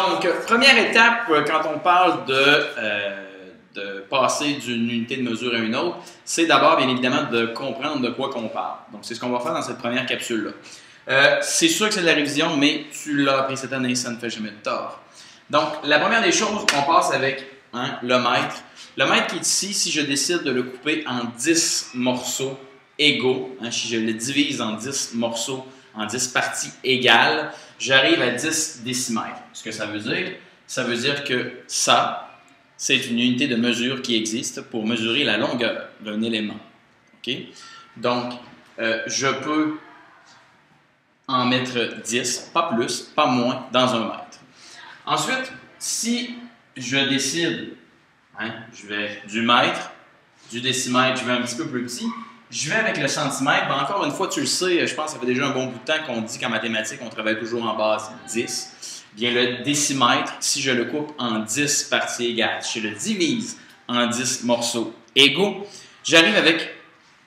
Donc, première étape quand on parle de passer d'une unité de mesure à une autre, c'est d'abord, bien évidemment, de comprendre de quoi qu'on parle. Donc, c'est ce qu'on va faire dans cette première capsule-là. C'est sûr que c'est de la révision, mais tu l'as appris cette année, ça ne fait jamais de tort. Donc, la première des choses, on passe avec le mètre. Le mètre qui est ici, si je décide de le couper en 10 morceaux égaux, si je le divise en 10 morceaux, en 10 parties égales, j'arrive à 10 décimètres. Ce que ça veut dire que ça, c'est une unité de mesure qui existe pour mesurer la longueur d'un élément. Okay? Donc, je peux en mettre 10, pas plus, pas moins, dans un mètre. Ensuite, si je décide, je vais du mètre, du décimètre, je vais un petit peu plus petit, je vais avec le centimètre. Ben encore une fois, tu le sais, je pense que ça fait déjà un bon bout de temps qu'on dit qu'en mathématiques, on travaille toujours en base 10. Bien, le décimètre, si je le coupe en 10 parties égales, si je le divise en 10 morceaux égaux, j'arrive avec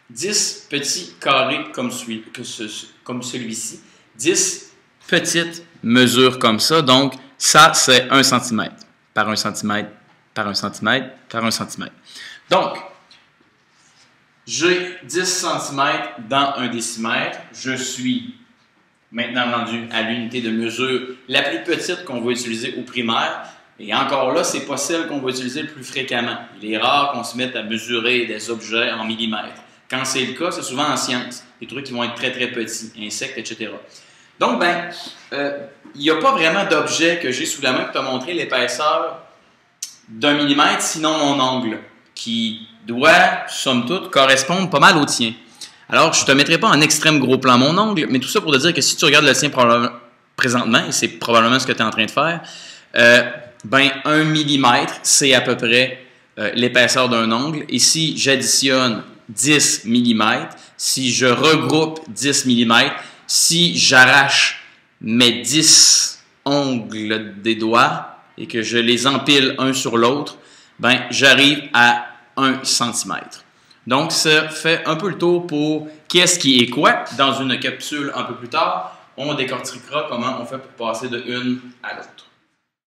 10 petits carrés comme celui-ci, 10 petites mesures comme ça. Donc, ça, c'est 1 cm par 1 cm par 1 cm par 1 cm. Donc, j'ai 10 cm dans un décimètre. Je suis maintenant rendu à l'unité de mesure la plus petite qu'on va utiliser au primaire. Et encore là, ce n'est pas celle qu'on va utiliser le plus fréquemment. Il est rare qu'on se mette à mesurer des objets en millimètres. Quand c'est le cas, c'est souvent en sciences. Des trucs qui vont être très, très petits, insectes, etc. Donc, il n'y a pas vraiment d'objet que j'ai sous la main pour te montrer l'épaisseur d'un millimètre, sinon mon ongle, qui doit, somme toute, correspondre pas mal au tien. Alors, je ne te mettrai pas en extrême gros plan mon ongle, mais tout ça pour te dire que si tu regardes le tien présentement, et c'est probablement ce que tu es en train de faire, 1 millimètre, c'est à peu près l'épaisseur d'un ongle. Et si j'additionne 10 mm, si je regroupe 10 mm, si j'arrache mes 10 ongles des doigts et que je les empile un sur l'autre, j'arrive à 1 cm. Donc, ça fait un peu le tour pour qu'est-ce qui est quoi. Dans une capsule un peu plus tard, on décortiquera comment on fait pour passer de une à l'autre.